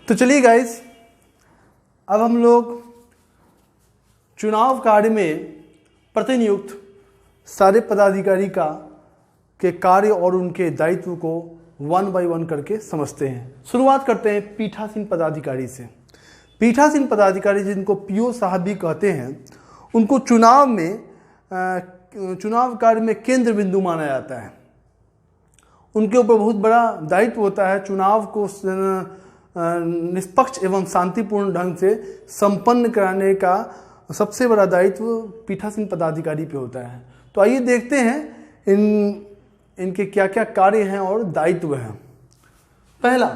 तो चलिए गाइस, अब हम लोग चुनाव कार्य में प्रतिनियुक्त सारे पदाधिकारी के कार्य और उनके दायित्व को वन बाय वन करके समझते हैं। शुरुआत करते हैं पीठासीन पदाधिकारी से। पीठासीन पदाधिकारी, जिनको पीओ साहब भी कहते हैं, उनको चुनाव कार्य में केंद्र बिंदु माना जाता है। उनके ऊपर बहुत बड़ा दायित्व होता है। चुनाव को निष्पक्ष एवं शांतिपूर्ण ढंग से संपन्न कराने का सबसे बड़ा दायित्व पीठासीन पदाधिकारी पे होता है। तो आइए देखते हैं इनके क्या क्या कार्य हैं और दायित्व हैं। पहला,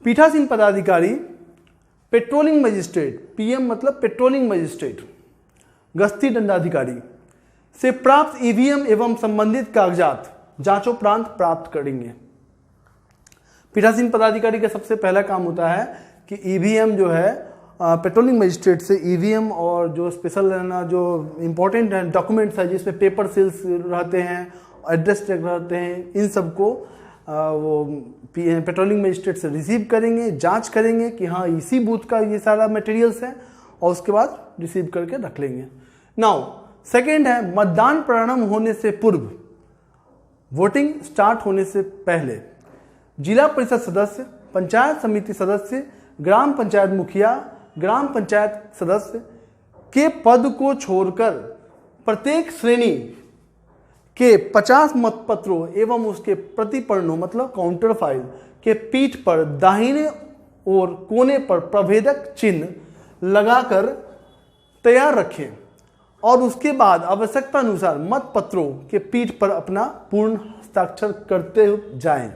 पीठासीन पदाधिकारी पेट्रोलिंग मजिस्ट्रेट, पीएम मतलब पेट्रोलिंग मजिस्ट्रेट, गश्ती दंडाधिकारी से प्राप्त ईवीएम एवं संबंधित कागजात जांचोपरांत प्राप्त करेंगे। पीठासीन पदाधिकारी का सबसे पहला काम होता है कि ईवीएम जो है, पेट्रोलिंग मजिस्ट्रेट से ईवीएम और जो स्पेशल जो इम्पोर्टेंट डॉक्यूमेंट्स है जिसमें पेपर सील्स रहते हैं, एड्रेस टैग रहते हैं, इन सबको वो पेट्रोलिंग मजिस्ट्रेट से रिसीव करेंगे, जांच करेंगे कि हाँ इसी बूथ का ये सारा मटेरियल्स है, और उसके बाद रिसीव करके रख लेंगे। नाउ सेकेंड है, मतदान प्रारंभ होने से पूर्व, वोटिंग स्टार्ट होने से पहले जिला परिषद सदस्य, पंचायत समिति सदस्य, ग्राम पंचायत मुखिया, ग्राम पंचायत सदस्य के पद को छोड़कर प्रत्येक श्रेणी के 50 मतपत्रों एवं उसके प्रतिपर्णों मतलब काउंटर फाइल के पीठ पर दाहिने और कोने पर प्रभेदक चिन्ह लगाकर तैयार रखें और उसके बाद आवश्यकता अनुसार मतपत्रों के पीठ पर अपना पूर्ण हस्ताक्षर करते जाएं।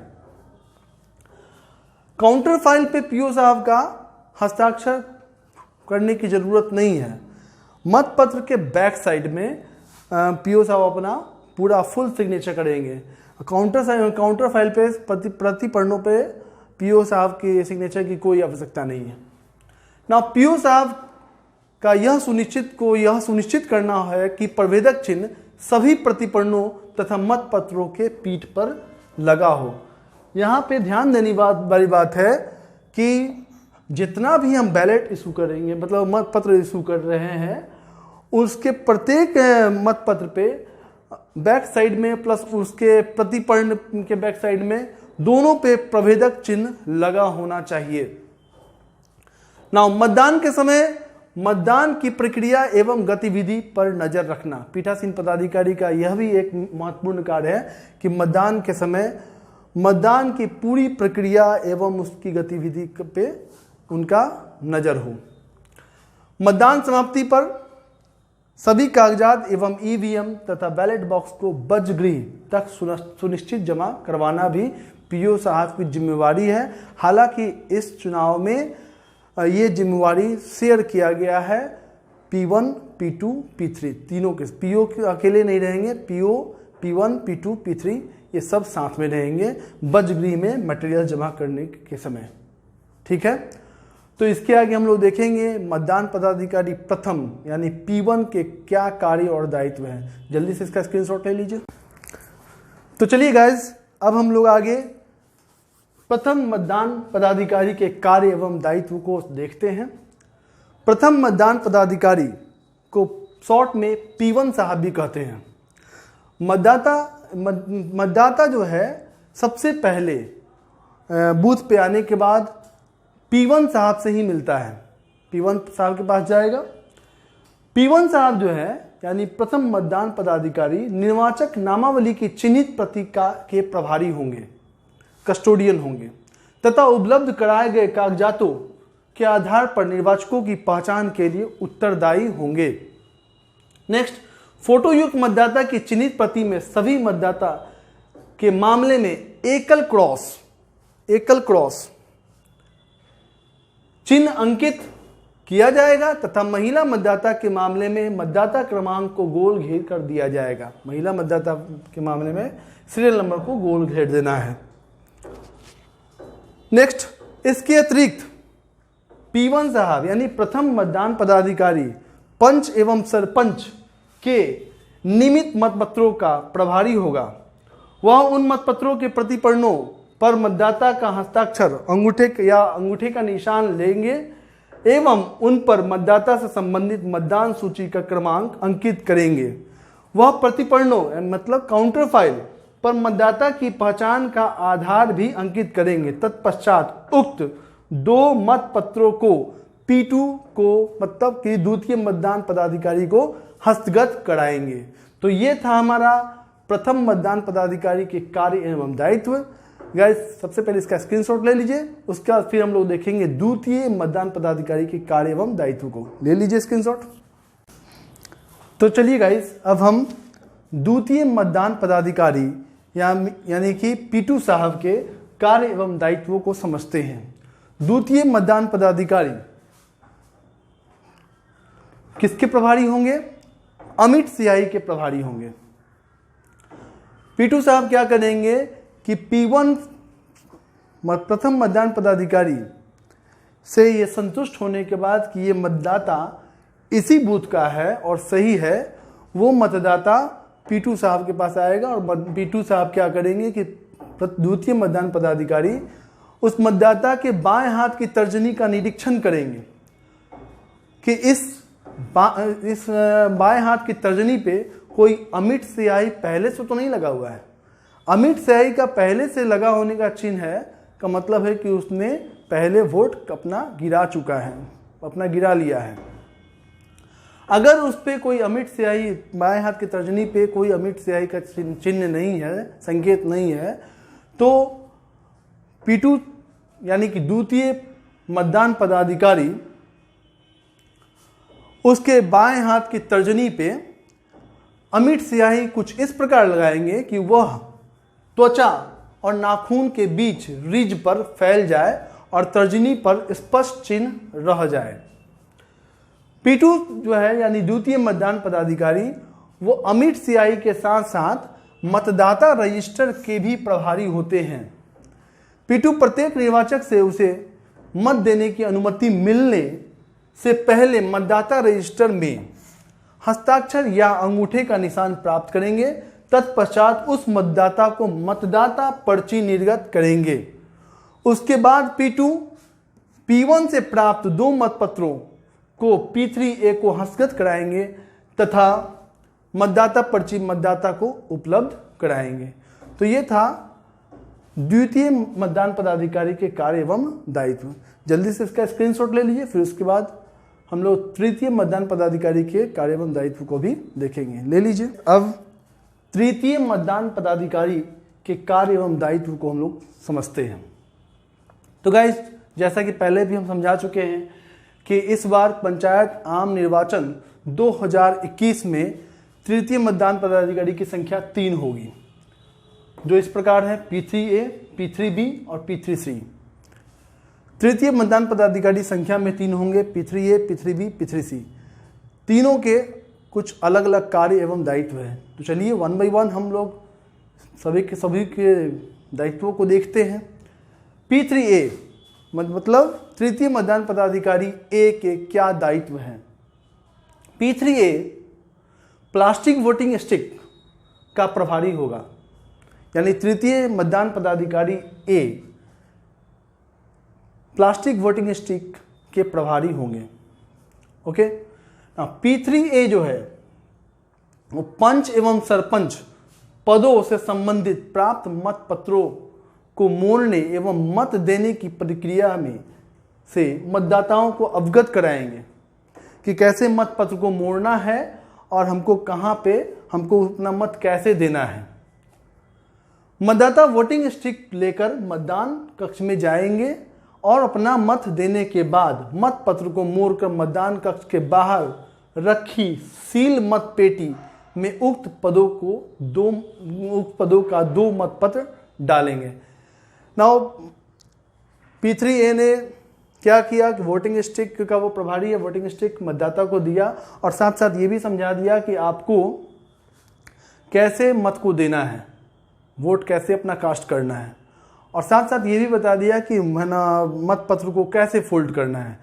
काउंटर फाइल पे पीओ साहब का हस्ताक्षर करने की जरूरत नहीं है। मतपत्र के बैक साइड में पीओ साहब अपना पूरा फुल सिग्नेचर करेंगे। काउंटर फाइल पे प्रतिपर्णों पे पीओ साहब की सिग्नेचर की कोई आवश्यकता नहीं है। ना पीओ साहब का यह सुनिश्चित करना है कि प्रभेदक चिन्ह सभी प्रतिपर्णों तथा मतपत्रों के पीठ पर लगा हो। यहाँ पे ध्यान देने वाली बात है कि जितना भी हम बैलेट इशू करेंगे, मतलब मतपत्र इशू कर रहे हैं, उसके प्रत्येक मतपत्र पे बैक साइड में प्लस उसके प्रतिपर्ण के बैक साइड में दोनों पे प्रभेदक चिन्ह लगा होना चाहिए। नाउ मतदान के समय मतदान की प्रक्रिया एवं गतिविधि पर नजर रखना। पीठासीन पदाधिकारी का यह भी एक महत्वपूर्ण कार्य है कि मतदान के समय मतदान की पूरी प्रक्रिया एवं उसकी गतिविधि पे उनका नजर हो। मतदान समाप्ति पर सभी कागजात एवं ईवीएम तथा बैलेट बॉक्स को बजगृह तक सुनिश्चित जमा करवाना भी पीओ साहब की जिम्मेवारी है। हालांकि इस चुनाव में ये जिम्मेवारी शेयर किया गया है P1, P2, P3 तीनों के। पीओ अकेले नहीं रहेंगे, पीओ P1, P2, P3 ये सब साथ में रहेंगे बजगृह में मटेरियल जमा करने के समय। ठीक है, तो इसके आगे हम लोग देखेंगे मतदान पदाधिकारी प्रथम यानी P1 के क्या कार्य और दायित्व हैं। जल्दी से इसका स्क्रीनशॉट ले लीजिए। तो चलिए गाइस, अब हम लोग आगे प्रथम मतदान पदाधिकारी के कार्य एवं दायित्व को देखते हैं। प्रथम मतदान पदाधिकारी को शॉर्ट में P1 साहब भी कहते हैं। मतदाता जो है सबसे पहले बूथ पे आने के बाद P1 साहब से ही मिलता है। P1 साहब के पास जाएगा। P1 साहब जो है यानी प्रथम मतदान पदाधिकारी निर्वाचक नामावली की चिन्हित प्रति के प्रभारी होंगे, कस्टोडियन होंगे तथा उपलब्ध कराए गए कागजातों के आधार पर निर्वाचकों की पहचान के लिए उत्तरदायी होंगे। नेक्स्ट, फोटोयुक्त मतदाता की चिन्हित प्रति में सभी मतदाता के मामले में एकल क्रॉस चिन्ह अंकित किया जाएगा तथा महिला मतदाता के मामले में मतदाता क्रमांक को गोल घेर कर दिया जाएगा। महिला मतदाता के मामले में सीरियल नंबर को गोल घेर देना है। नेक्स्ट, इसके अतिरिक्त P1 साहब यानी प्रथम मतदान पदाधिकारी पंच एवं सरपंच के नियमित मतपत्रों का प्रभारी होगा। वह उन मतपत्रों के प्रतिपर्णों पर मतदाता का हस्ताक्षर अंगूठे का निशान लेंगे एवं उन पर मतदाता से संबंधित मतदान सूची का क्रमांक अंकित करेंगे। वह प्रतिपर्णों मतलब काउंटर फाइल पर मतदाता की पहचान का आधार भी अंकित करेंगे। तत्पश्चात उक्त 2 मत पत्रों को P2 को मतलब कि द्वितीय मतदान पदाधिकारी को हस्तगत कराएंगे। तो ये था हमारा प्रथम मतदान पदाधिकारी के कार्य एवं दायित्व। गाइस सबसे पहले इसका स्क्रीनशॉट ले लीजिए, उसके बाद फिर हम लोग देखेंगे द्वितीय मतदान पदाधिकारी के कार्य एवं दायित्व को। ले लीजिए स्क्रीनशॉट। तो चलिए गाइस अब हम द्वितीय मतदान पदाधिकारी यानी कि P2 साहब के कार्य एवं दायित्वों को समझते हैं। द्वितीय मतदान पदाधिकारी किसके प्रभारी होंगे? अमिट सियाही के प्रभारी होंगे। P2 साहब क्या करेंगे कि P1 प्रथम मतदान पदाधिकारी से ये संतुष्ट होने के बाद कि ये मतदाता इसी बूथ का है और सही है, वो मतदाता P2 साहब के पास आएगा और P2 साहब क्या करेंगे कि द्वितीय मतदान पदाधिकारी उस मतदाता के बाएं हाथ की तर्जनी का निरीक्षण करेंगे कि इस बाएं हाथ की तर्जनी पे कोई अमिट स्याही पहले से तो नहीं लगा हुआ है। अमिट स्याही का पहले से लगा होने का चिन्ह है का मतलब है कि उसने पहले वोट अपना गिरा चुका है, अपना गिरा लिया है। अगर उस पर कोई अमिट स्याही बाएं हाथ की तर्जनी पे कोई अमिट स्याही का चिन्ह नहीं है, संकेत नहीं है, तो P2 यानी कि द्वितीय मतदान पदाधिकारी उसके बाएं हाथ की तर्जनी पे अमिट स्याही कुछ इस प्रकार लगाएंगे कि वह त्वचा और नाखून के बीच रिज पर फैल जाए और तर्जनी पर स्पष्ट चिन्ह रह जाए। P2 जो है यानी द्वितीय मतदान पदाधिकारी वो अमिट स्याही के साथ साथ मतदाता रजिस्टर के भी प्रभारी होते हैं। P2 प्रत्येक निर्वाचक से उसे मत देने की अनुमति मिलने से पहले मतदाता रजिस्टर में हस्ताक्षर या अंगूठे का निशान प्राप्त करेंगे। तत्पश्चात उस मतदाता को मतदाता पर्ची निर्गत करेंगे। उसके बाद P2 P1 से प्राप्त 2 मतपत्रों को P3A को हस्तगत कराएंगे तथा मतदाता पर्ची मतदाता को उपलब्ध कराएंगे। तो ये था द्वितीय मतदान पदाधिकारी के कार्य एवं दायित्व। जल्दी से इसका स्क्रीनशॉट ले लीजिए, फिर उसके बाद हम लोग तृतीय मतदान पदाधिकारी के कार्य एवं दायित्व को भी देखेंगे। ले लीजिए। अब तृतीय मतदान पदाधिकारी के कार्य एवं दायित्व को हम लोग समझते हैं। तो गाइस जैसा कि पहले भी हम समझा चुके हैं कि इस बार पंचायत आम निर्वाचन 2021 में तृतीय मतदान पदाधिकारी की संख्या 3 होगी, जो इस प्रकार है P3A, P3B और P3C। तृतीय मतदान पदाधिकारी संख्या में 3 होंगे, P3A, P3B, P3C। तीनों के कुछ अलग अलग कार्य एवं दायित्व हैं। तो चलिए 1 by 1 हम लोग सभी के दायित्वों को देखते हैं। P3A मतलब तृतीय मतदान पदाधिकारी A के क्या दायित्व हैं। P3A प्लास्टिक वोटिंग स्टिक का प्रभारी होगा, यानी तृतीय मतदान पदाधिकारी A प्लास्टिक वोटिंग स्टिक के प्रभारी होंगे। ओके। P3A जो है वो पंच एवं सरपंच पदों से संबंधित प्राप्त मत पत्रों को मोड़ने एवं मत देने की प्रक्रिया में से मतदाताओं को अवगत कराएंगे कि कैसे मत पत्र को मोड़ना है और हमको कहाँ पे हमको अपना मत कैसे देना है। मतदाता वोटिंग स्टिक लेकर मतदान कक्ष में जाएंगे और अपना मत देने के बाद मत पत्र को मोड़कर मतदान कक्ष के बाहर रखी सील मत पेटी में उक्त पदों का 2 मत पत्र डालेंगे। नाउ P3A ने क्या किया कि वोटिंग स्टिक का वो प्रभारी है, वोटिंग स्टिक मतदाता को दिया और साथ साथ ये भी समझा दिया कि आपको कैसे मत को देना है, वोट कैसे अपना कास्ट करना है, और साथ साथ ये भी बता दिया कि मत पत्र को कैसे फोल्ड करना है।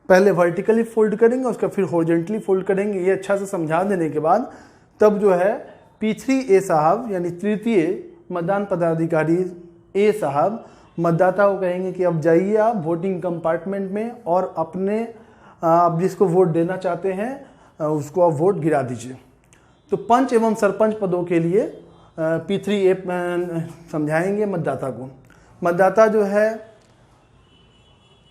पहले वर्टिकली फोल्ड करेंगे, उसका फिर हॉरिजॉन्टली फोल्ड करेंगे। ये अच्छा से समझा देने के बाद तब जो है P3A साहब यानी तृतीय मतदान पदाधिकारी ए साहब मतदाता को कहेंगे कि अब जाइए आप वोटिंग कंपार्टमेंट में और अपने आप जिसको वोट देना चाहते हैं उसको आप वोट गिरा दीजिए। तो पंच एवं सरपंच पदों के लिए P3A समझाएंगे मतदाता को। मतदाता जो है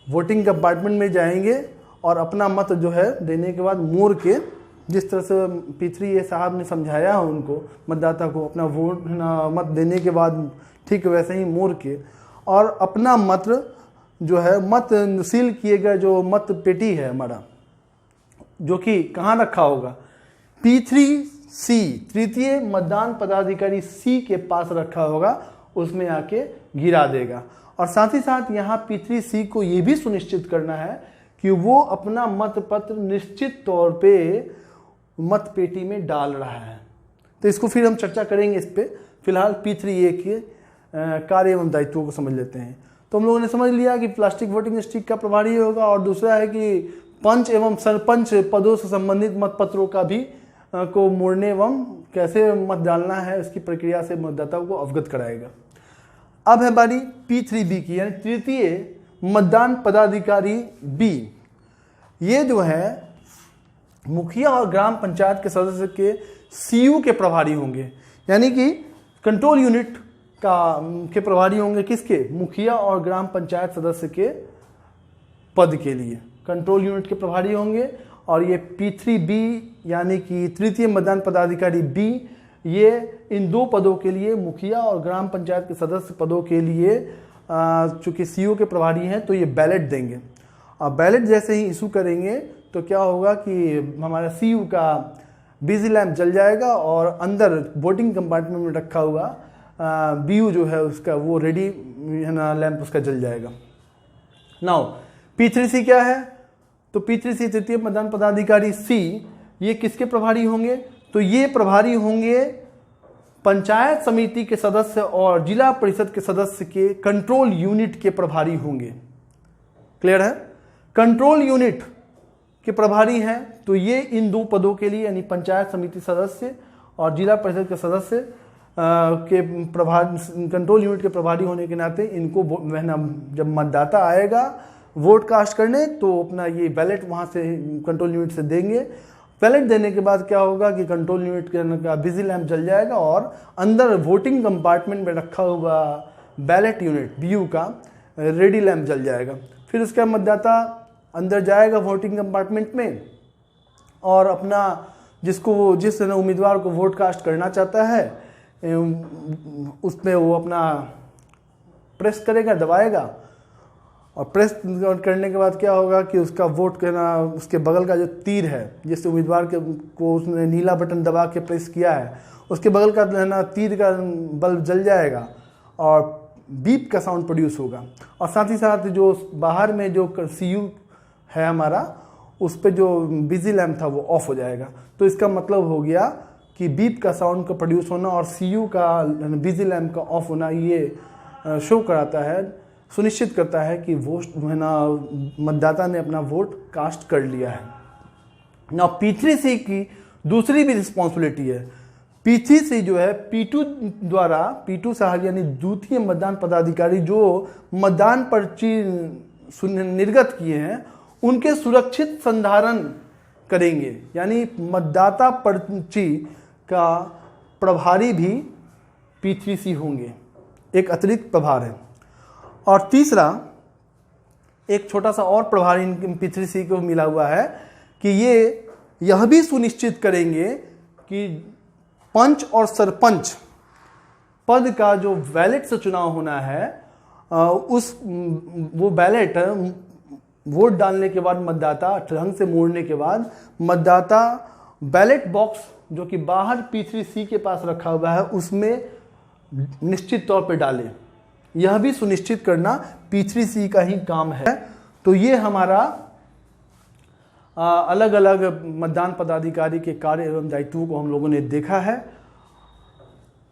वोटिंग कंपार्टमेंट में जाएंगे और अपना मत जो है देने के बाद मोड़ के, जिस तरह से P3A साहब ने समझाया है उनको मतदाता को अपना वोट मत देने के बाद ठीक वैसे ही मोड़ के और अपना मत जो है मत सील किए गए जो मत पेटी है हमारा, जो कि कहाँ रखा होगा, P3C तृतीय मतदान पदाधिकारी C के पास रखा होगा, उसमें आके गिरा देगा। और साथ ही साथ यहाँ P3C को ये भी सुनिश्चित करना है कि वो अपना मत पत्र निश्चित तौर पे मत पेटी में डाल रहा है। तो इसको फिर हम चर्चा करेंगे इस पे। फिलहाल P3A के कार्य एवं दायित्वों को समझ लेते हैं। तो हम लोगों ने समझ लिया कि प्लास्टिक वोटिंग स्टिक का प्रभारी होगा, और दूसरा है कि पंच एवं सरपंच पदों से संबंधित मत पत्रों का भी को मोड़ने एवं कैसे मत डालना है उसकी प्रक्रिया से मतदाताओं को अवगत कराएगा। अब है बारी P3B की, यानी तृतीय मतदान पदाधिकारी B। ये जो है मुखिया और ग्राम पंचायत के सदस्य के CU के प्रभारी होंगे, यानी कि कंट्रोल यूनिट के प्रभारी होंगे किसके, मुखिया और ग्राम पंचायत सदस्य के पद के लिए कंट्रोल यूनिट के प्रभारी होंगे। और ये P3B यानी कि तृतीय मतदान पदाधिकारी B, ये इन दो पदों के लिए मुखिया और ग्राम पंचायत के सदस्य पदों के लिए चूंकि CU के प्रभारी हैं तो ये बैलेट देंगे। और बैलेट जैसे ही इशू करेंगे तो क्या होगा कि हमारा CU का बिजी लैंप जल जाएगा और अंदर वोटिंग कंपार्टमेंट में रखा हुआ BU जो है उसका वो रेडी है ना लैंप उसका जल जाएगा। नाउ P3C क्या है, तो P3C तृतीय मतदान पदाधिकारी C, ये किसके प्रभारी होंगे, तो ये प्रभारी होंगे पंचायत समिति के सदस्य और जिला परिषद के सदस्य के कंट्रोल यूनिट के प्रभारी होंगे। क्लियर है, कंट्रोल यूनिट के प्रभारी हैं तो ये इन दो पदों के लिए यानी पंचायत समिति सदस्य और जिला परिषद के सदस्य के कंट्रोल यूनिट के प्रभारी होने के नाते इनको जब मतदाता आएगा वोट कास्ट करने तो अपना ये बैलेट वहाँ से कंट्रोल यूनिट से देंगे। बैलेट देने के बाद क्या होगा कि कंट्रोल यूनिट का बिजी लैंप जल जाएगा और अंदर वोटिंग कंपार्टमेंट में रखा हुआ बैलेट यूनिट BU का रेडी लैंप जल जाएगा। फिर उसका मतदाता अंदर जाएगा वोटिंग कंपार्टमेंट में और अपना जिस उम्मीदवार को वोट कास्ट करना चाहता है उसमें वो अपना प्रेस करेगा, दबाएगा, और प्रेस करने के बाद क्या होगा कि उसका वोट करना उसके बगल का जो तीर है जिस उम्मीदवार को उसने नीला बटन दबा के प्रेस किया है उसके बगल का है ना तीर का बल्ब जल जाएगा और बीप का साउंड प्रोड्यूस होगा। और साथ ही साथ जो बाहर में जो CU है हमारा उस पर जो बिजी लैंप था वो ऑफ हो जाएगा। तो इसका मतलब हो गया कि बीप का साउंड का प्रोड्यूस होना और CU का बिजी लैंप का ऑफ होना ये शो कराता है, सुनिश्चित करता है कि वो है ना मतदाता ने अपना वोट कास्ट कर लिया है। ना P3C की दूसरी भी रिस्पॉन्सिबिलिटी है। P3C जो है P2 साहब यानी द्वितीय मतदान पदाधिकारी जो मतदान पर्ची निर्गत किए हैं उनके सुरक्षित संधारण करेंगे, यानी मतदाता पर्ची का प्रभारी भी P3C होंगे, एक अतिरिक्त प्रभार है। और तीसरा एक छोटा सा और प्रभारी P3C को मिला हुआ है कि ये यह भी सुनिश्चित करेंगे कि पंच और सरपंच पद का जो बैलेट से चुनाव होना है वो बैलेट वोट डालने के बाद मतदाता ढंग से मोड़ने के बाद मतदाता बैलेट बॉक्स जो कि बाहर P3C के पास रखा हुआ है उसमें निश्चित तौर पे डाले। यह भी सुनिश्चित करना P3C का ही काम है। तो ये हमारा अलग अलग मतदान पदाधिकारी के कार्य एवं दायित्वों को हम लोगों ने देखा है।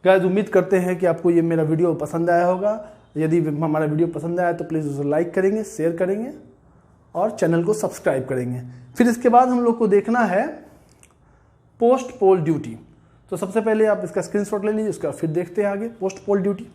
गाइस उम्मीद करते हैं कि आपको ये मेरा वीडियो पसंद आया होगा। यदि हमारा वीडियो पसंद आया तो प्लीज़ उसे लाइक करेंगे, शेयर करेंगे और चैनल को सब्सक्राइब करेंगे। फिर इसके बाद हम लोग को देखना है पोस्ट पोल ड्यूटी। तो सबसे पहले आप इसका स्क्रीनशॉट ले लीजिए, उसका फिर देखते हैं आगे पोस्ट पोल ड्यूटी।